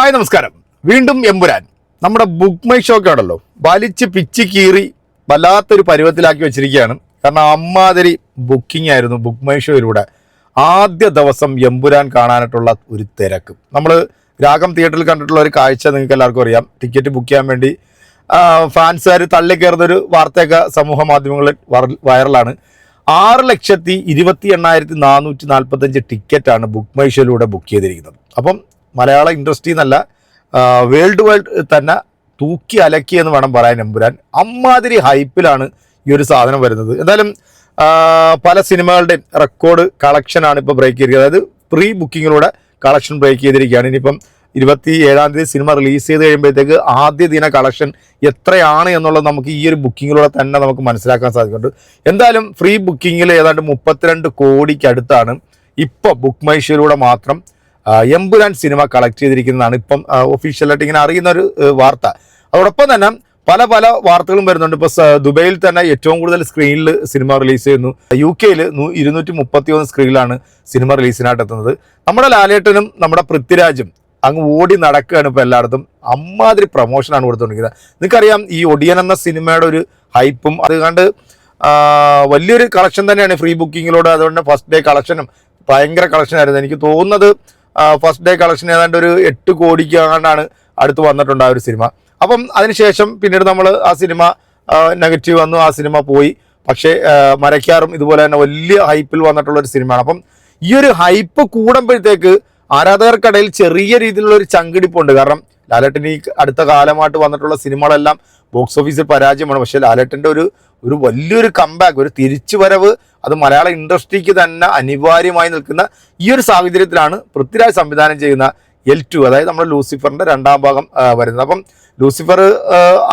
Hi നമസ്കാരം. വീണ്ടും എമ്പുരാൻ നമ്മുടെ ബുക്ക് മൈ ഷോക്ക് ആണല്ലോ വലിച്ച് പിച്ച് കീറി വല്ലാത്തൊരു പരുവത്തിലാക്കി വെച്ചിരിക്കുകയാണ്. കാരണം അമ്മാതിരി ബുക്കിംഗ് ആയിരുന്നു ബുക്ക് മൈ ഷോയിലൂടെ. ആദ്യ ദിവസം എമ്പുരാൻ കാണാനായിട്ടുള്ള ഒരു തിരക്ക്. നമ്മൾ രാഗം തിയേറ്ററിൽ കണ്ടിട്ടുള്ള ഒരു കാഴ്ച നിങ്ങൾക്ക് എല്ലാവർക്കും അറിയാം. ടിക്കറ്റ് ബുക്ക് ചെയ്യാൻ വേണ്ടി ഫാൻസുകാർ തള്ളിക്കയറുന്നൊരു വാർത്തയൊക്കെ സമൂഹ മാധ്യമങ്ങളിൽ വൈറലാണ്. 6,28,445 ടിക്കറ്റാണ് ബുക്ക് മൈ ഷോയിലൂടെ ബുക്ക് ചെയ്തിരിക്കുന്നത്. അപ്പം മലയാള ഇൻഡസ്ട്രി എന്നല്ല, വേൾഡ് തന്നെ തൂക്കി അലക്കി എന്ന് വേണം പറയാൻ എമ്പുരാൻ. അമ്മാതിരി ഹൈപ്പിലാണ് ഈ ഒരു സാധനം വരുന്നത്. എന്തായാലും പല സിനിമകളുടെയും റെക്കോർഡ് കളക്ഷനാണ് ഇപ്പോൾ ബ്രേക്ക് ചെയ്തിരിക്കുന്നത്. അതായത് പ്രീ ബുക്കിങ്ങിലൂടെ കളക്ഷൻ ബ്രേക്ക് ചെയ്തിരിക്കുകയാണ്. ഇനിയിപ്പം 27-ാം തീയതി സിനിമ റിലീസ് ചെയ്ത് കഴിയുമ്പോഴത്തേക്ക് ആദ്യ ദിന കളക്ഷൻ എത്രയാണ് എന്നുള്ളത് നമുക്ക് ഈ ഒരു ബുക്കിങ്ങിലൂടെ തന്നെ നമുക്ക് മനസ്സിലാക്കാൻ സാധിക്കുന്നുണ്ട്. എന്തായാലും ഫ്രീ ബുക്കിങ്ങിൽ ഏതാണ്ട് 32 കോടിക്കടുത്താണ് ഇപ്പോൾ ബുക്ക് മൈ ഷോയിലൂടെ മാത്രം എമ്പുരാൻ സിനിമ കളക്ട് ചെയ്തിരിക്കുന്നതാണ് ഇപ്പം ഒഫീഷ്യലായിട്ട് ഇങ്ങനെ അറിയുന്ന ഒരു വാർത്ത. അതോടൊപ്പം തന്നെ പല വാർത്തകളും വരുന്നുണ്ട്. ഇപ്പോൾ ദുബൈയിൽ തന്നെ ഏറ്റവും കൂടുതൽ സ്ക്രീനിൽ സിനിമ റിലീസ് ചെയ്യുന്നു. UK 231 സ്ക്രീനിലാണ് സിനിമ റിലീസിനായിട്ട് എത്തുന്നത്. നമ്മുടെ ലാലേട്ടനും നമ്മുടെ പൃഥ്വിരാജും അങ്ങ് ഓടി നടക്കുകയാണ് ഇപ്പോൾ എല്ലായിടത്തും. അമ്മാതിരി പ്രൊമോഷനാണ് കൊടുത്തുകൊണ്ടിരിക്കുന്നത്. നിങ്ങൾക്കറിയാം ഈ ഒടിയൻ എന്ന സിനിമയുടെ ഒരു ഹൈപ്പും അത് കണ്ട് വലിയൊരു കളക്ഷൻ തന്നെയാണ് ഫ്രീ ബുക്കിങ്ങിലൂടെ. അതുകൊണ്ട് ഫസ്റ്റ് ഡേ കളക്ഷനും ഭയങ്കര കളക്ഷനായിരുന്നു. എനിക്ക് തോന്നുന്നത് ഫസ്റ്റ് ഡേ കളക്ഷൻ ഏതാണ്ട് ഒരു 8 കോടിക്ക് ആണ്ടാണ് അടുത്ത് വന്നിട്ടുണ്ട് ആ ഒരു സിനിമ. അപ്പം അതിനുശേഷം പിന്നീട് നമ്മൾ ആ സിനിമ നെഗറ്റീവ് വന്നു, ആ സിനിമ പോയി. പക്ഷേ മരക്കാറും ഇതുപോലെ തന്നെ വലിയ ഹൈപ്പിൽ വന്നിട്ടുള്ളൊരു സിനിമയാണ്. അപ്പം ഈ ഒരു ഹൈപ്പ് കൂടുമ്പോഴത്തേക്ക് ആരാധകർക്കിടയിൽ ചെറിയ രീതിയിലുള്ള ഒരു ചങ്കിടിപ്പുണ്ട്. കാരണം ലാലേട്ടൻ ഈ അടുത്ത കാലമായിട്ട് വന്നിട്ടുള്ള സിനിമകളെല്ലാം ബോക്സ് ഓഫീസിൽ പരാജയമാണ്. പക്ഷേ ലാലേട്ടൻ്റെ ഒരു വലിയൊരു കംബാക്ക്, ഒരു തിരിച്ചുവരവ്, അത് മലയാള ഇൻഡസ്ട്രിക്ക് തന്നെ അനിവാര്യമായി നിൽക്കുന്ന ഈ ഒരു സാഹചര്യത്തിലാണ് പൃഥ്വിരാജ് സംവിധാനം ചെയ്യുന്ന L2, അതായത് നമ്മുടെ ലൂസിഫറിൻ്റെ 2ാം ഭാഗം വരുന്നത്. അപ്പം ലൂസിഫർ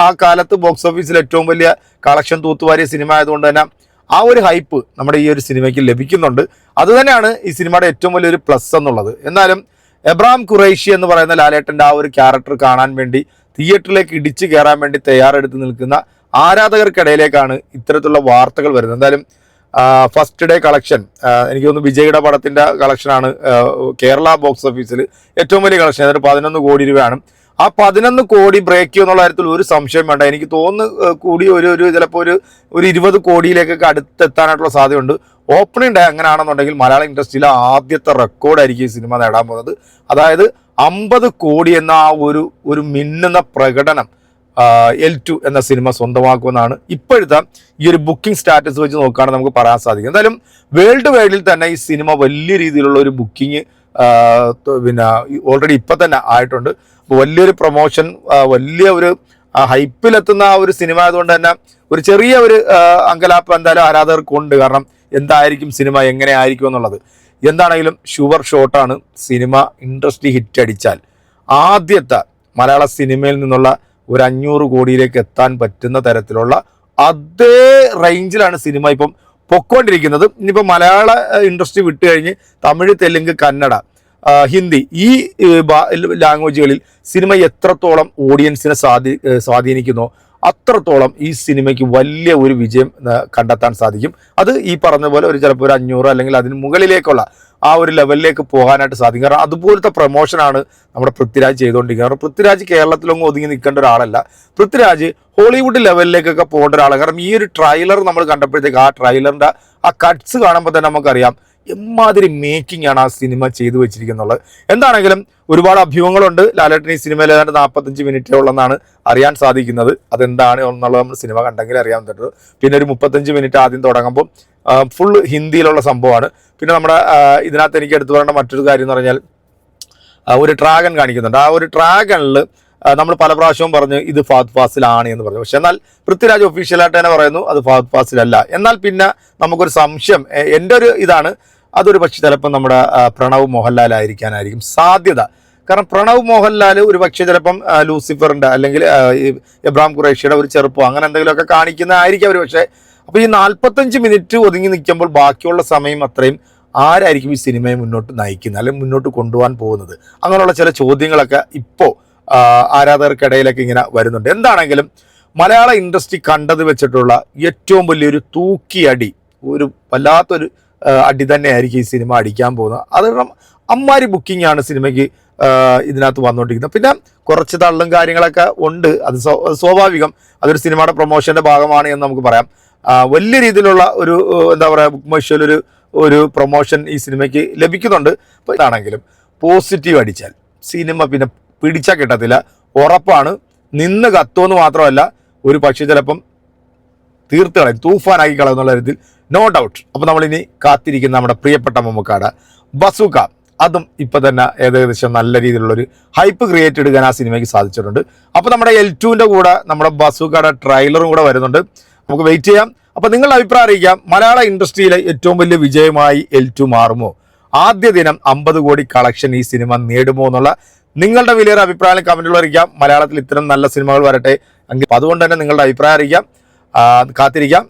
ആ കാലത്ത് ബോക്സ് ഓഫീസിൽ ഏറ്റവും വലിയ കളക്ഷൻ തൂത്തുവാരിയ സിനിമ ആയതുകൊണ്ട് തന്നെ ആ ഒരു ഹൈപ്പ് നമ്മുടെ ഈ ഒരു സിനിമയ്ക്ക് ലഭിക്കുന്നുണ്ട്. അതുതന്നെയാണ് ഈ സിനിമയുടെ ഏറ്റവും വലിയൊരു പ്ലസ് എന്നുള്ളത്. എന്നാലും എബ്രാം ഖുറൈഷി എന്ന് പറയുന്ന ലാലേട്ടൻ്റെ ആ ഒരു ക്യാരക്ടർ കാണാൻ വേണ്ടി തിയേറ്ററിലേക്ക് ഇടിച്ചു കയറാൻ വേണ്ടി തയ്യാറെടുത്ത് നിൽക്കുന്ന ആരാധകർക്കിടയിലേക്കാണ് ഇത്തരത്തിലുള്ള വാർത്തകൾ വരുന്നത്. എന്തായാലും ഫസ്റ്റ് ഡേ കളക്ഷൻ എനിക്ക് തോന്നുന്നു വിജയുടെ പടത്തിൻ്റെ കളക്ഷനാണ് കേരള ബോക്സ് ഓഫീസിൽ ഏറ്റവും വലിയ കളക്ഷൻ. അതായത് 11 കോടി രൂപയാണ്. ആ 11 കോടി ബ്രേക്ക് ചെയ്യുന്നുള്ള കാര്യത്തിൽ ഒരു സംശയം വേണ്ട. എനിക്ക് തോന്നുന്നു കൂടി ഒരു ചിലപ്പോൾ ഒരു 20 കോടിയിലേക്കൊക്കെ അടുത്തെത്താനായിട്ടുള്ള സാധ്യതയുണ്ട്. ഓപ്പണിംഗ് ഡേ അങ്ങനെയാണെന്നുണ്ടെങ്കിൽ മലയാള ഇൻഡസ്ട്രിയിലെ ആദ്യത്തെ റെക്കോർഡായിരിക്കും ഈ സിനിമ നേടാൻ പോകുന്നത്. അതായത് 50 കോടി എന്ന ആ ഒരു മിന്നുന്ന പ്രകടനം L2 എന്ന സിനിമ സ്വന്തമാക്കുമെന്നാണ് ഇപ്പോഴത്തെ ഈ ഒരു ബുക്കിംഗ് സ്റ്റാറ്റസ് വെച്ച് നോക്കുകയാണെങ്കിൽ നമുക്ക് പറയാൻ സാധിക്കും. എന്തായാലും വേൾഡ് വൈഡിൽ തന്നെ ഈ സിനിമ വലിയ രീതിയിലുള്ള ഒരു ബുക്കിംഗ് പിന്നെ ഓൾറെഡി ഇപ്പം തന്നെ ആയിട്ടുണ്ട്. അപ്പോൾ വലിയൊരു പ്രൊമോഷൻ, വലിയ ഒരു ഹൈപ്പിലെത്തുന്ന ആ ഒരു സിനിമ ആയതുകൊണ്ട് തന്നെ ഒരു ചെറിയ ഒരു അങ്കലാപ്പ് എന്തായാലും ആരാധകർക്കുണ്ട്. കാരണം എന്തായിരിക്കും സിനിമ, എങ്ങനെ ആയിരിക്കും എന്നുള്ളത്. എന്താണെങ്കിലും ഷുവർ ഷോട്ടാണ്. സിനിമ ഇൻഡസ്ട്രി ഹിറ്റ് അടിച്ചാൽ ആദ്യത്തെ മലയാള സിനിമയിൽ നിന്നുള്ള ഒരു 500 കോടിയിലേക്ക് എത്താൻ പറ്റുന്ന തരത്തിലുള്ള അതേ റേഞ്ചിലാണ് സിനിമ ഇപ്പം പൊക്കോണ്ടിരിക്കുന്നത്. ഇനിയിപ്പോൾ മലയാള ഇൻഡസ്ട്രി വിട്ട് കഴിഞ്ഞ് തമിഴ്, തെലുങ്ക്, കന്നഡ, ഹിന്ദി ഈ ലാംഗ്വേജുകളിൽ സിനിമ എത്രത്തോളം ഓഡിയൻസിനെ സ്വാധീനിക്കുന്നോ അത്രത്തോളം ഈ സിനിമയ്ക്ക് വലിയ ഒരു വിജയം കണ്ടെത്താൻ സാധിക്കും. അത് ഈ പറഞ്ഞ പോലെ ചിലപ്പോൾ ഒരു 500 അല്ലെങ്കിൽ അതിന് മുകളിലേക്കുള്ള ആ ഒരു ലെവലിലേക്ക് പോകാനായിട്ട് സാധിക്കും. കാരണം അതുപോലത്തെ പ്രൊമോഷനാണ് നമ്മുടെ പൃഥ്വിരാജ് ചെയ്തുകൊണ്ടിരിക്കുന്നത്. കാരണം പൃഥ്വിരാജ് കേരളത്തിലൊന്നും ഒതുങ്ങി നിൽക്കേണ്ട ഒരാളല്ല. പൃഥ്വിരാജ് ഹോളിവുഡ് ലെവലിലേക്കൊക്കെ പോകേണ്ട ഒരാളാണ്. കാരണം ഈ ഒരു ട്രailer നമ്മൾ കണ്ടപ്പോഴത്തേക്ക് ആ ട്രailerൻ്റെ ആ കട്ട്സ് കാണുമ്പോൾ തന്നെ നമുക്കറിയാം എമ്മാതിരി മേക്കിംഗ് ആണ് ആ സിനിമ ചെയ്തു വെച്ചിരിക്കുന്നുള്ളത്. എന്താണെങ്കിലും ഒരുപാട് അഭ്യൂഹങ്ങളുണ്ട്. ലാലേട്ടൻ ഈ സിനിമയിൽ ഏതാണ്ട് 45 മിനിറ്റേ ഉള്ളെന്നാണ് അറിയാൻ സാധിക്കുന്നത്. അതെന്താണ് എന്നുള്ളത് നമ്മൾ സിനിമ കണ്ടെങ്കിൽ അറിയാൻ പറ്റുള്ളൂ. പിന്നെ ഒരു 35 മിനിറ്റ് ആദ്യം തുടങ്ങുമ്പോൾ ഫുൾ ഹിന്ദിയിലുള്ള സംഭവമാണ്. പിന്നെ നമ്മുടെ ഇതിനകത്ത് എനിക്ക് എടുത്തു പറയേണ്ട മറ്റൊരു കാര്യം എന്ന് പറഞ്ഞാൽ ഒരു ഡ്രാഗൺ കാണിക്കുന്നുണ്ട്. ആ ഒരു ഡ്രാഗണിൽ നമ്മൾ പല പ്രാവശ്യവും പറഞ്ഞു ഇത് ഫഹദ് ഫാസിലാണ് എന്ന് പറഞ്ഞു. പക്ഷെ എന്നാൽ പൃഥ്വിരാജ് ഒഫീഷ്യലായിട്ട് തന്നെ പറയുന്നു അത് ഫഹദ് ഫാസിലല്ല. എന്നാൽ പിന്നെ നമുക്കൊരു സംശയം, എൻ്റെ ഒരു ഇതാണ്, അതൊരു പക്ഷെ ചിലപ്പോൾ നമ്മുടെ പ്രണവ് മോഹൻലാൽ ആയിരിക്കാനായിരിക്കും സാധ്യത. കാരണം പ്രണവ് മോഹൻലാൽ ഒരു പക്ഷേ ചിലപ്പം ലൂസിഫറിൻ്റെ അല്ലെങ്കിൽ എബ്രാം ഖുറൈഷിയുടെ ഒരു ചെറുപ്പം അങ്ങനെ എന്തെങ്കിലുമൊക്കെ കാണിക്കുന്നതായിരിക്കും അവർ. പക്ഷേ അപ്പോൾ ഈ 45 മിനിറ്റ് ഒതുങ്ങി നിൽക്കുമ്പോൾ ബാക്കിയുള്ള സമയം അത്രയും ആരായിരിക്കും ഈ സിനിമയെ മുന്നോട്ട് നയിക്കുന്നത് അല്ലെങ്കിൽ മുന്നോട്ട് കൊണ്ടുപോകാൻ പോകുന്നത്? അങ്ങനെയുള്ള ചില ചോദ്യങ്ങളൊക്കെ ഇപ്പോൾ ആരാധകർക്കിടയിലൊക്കെ ഇങ്ങനെ വരുന്നുണ്ട്. എന്താണെങ്കിലും മലയാള ഇൻഡസ്ട്രി കണ്ടത് വെച്ചിട്ടുള്ള ഏറ്റവും വലിയൊരു തൂക്കിയടി, ഒരു വല്ലാത്തൊരു അടി തന്നെയായിരിക്കും ഈ സിനിമ അടിക്കാൻ പോകുന്നത്. അത് കാരണം അമ്മാരി ബുക്കിംഗ് ആണ് സിനിമയ്ക്ക് ഇതിനകത്ത് വന്നുകൊണ്ടിരിക്കുന്നത്. പിന്നെ കുറച്ച് തള്ളും കാര്യങ്ങളൊക്കെ ഉണ്ട്, അത് സ്വാഭാവികം, അതൊരു സിനിമയുടെ പ്രൊമോഷൻ്റെ ഭാഗമാണ് എന്ന് നമുക്ക് പറയാം. വലിയ രീതിയിലുള്ള ഒരു എന്താ പറയുക ബുക്ക് മൈ ഷോയിൽ ഒരു പ്രൊമോഷൻ ഈ സിനിമയ്ക്ക് ലഭിക്കുന്നുണ്ട്. അപ്പോൾ ഇതാണെങ്കിലും പോസിറ്റീവ് അടിച്ചാൽ സിനിമ പിന്നെ പിടിച്ചാൽ കിട്ടത്തില്ല, ഉറപ്പാണ്. നിന്ന് കത്തുമെന്ന് മാത്രമല്ല, ഒരു പക്ഷേ ചിലപ്പം തീർത്ത് കളയും, തൂഫാനാക്കി കളയും എന്നുള്ള രീതിയിൽ നോ ഡൗട്ട്. അപ്പോൾ നമ്മളിനി കാത്തിരിക്കുന്ന നമ്മുടെ പ്രിയപ്പെട്ട മമ്മൂക്കാട് ബസൂക്ക, അതും ഇപ്പം തന്നെ ഏകദേശം നല്ല രീതിയിലുള്ളൊരു ഹൈപ്പ് ക്രിയേറ്റ് എടുക്കാൻ ആ സിനിമയ്ക്ക് സാധിച്ചിട്ടുണ്ട്. അപ്പോൾ നമ്മുടെ L2-ൻ്റെ കൂടെ നമ്മുടെ ബസൂക്കയുടെ ട്രെയിലറും കൂടെ വരുന്നുണ്ട്, നമുക്ക് വെയിറ്റ് ചെയ്യാം. അപ്പോൾ നിങ്ങളുടെ അഭിപ്രായം അറിയിക്കാം. മലയാള ഇൻഡസ്ട്രിയിലെ ഏറ്റവും വലിയ വിജയമായി L2 മാറുമോ? ആദ്യ ദിനം 50 കോടി കളക്ഷൻ ഈ സിനിമ നേടുമോ എന്നുള്ള നിങ്ങളുടെ വലിയൊരു അഭിപ്രായം കമൻറ്റുകൾ അറിയിക്കാം. മലയാളത്തിൽ ഇത്തരം നല്ല സിനിമകൾ വരട്ടെ. അതുകൊണ്ട് തന്നെ നിങ്ങളുടെ അഭിപ്രായം അറിയിക്കാം, കാത്തിരിക്കാം.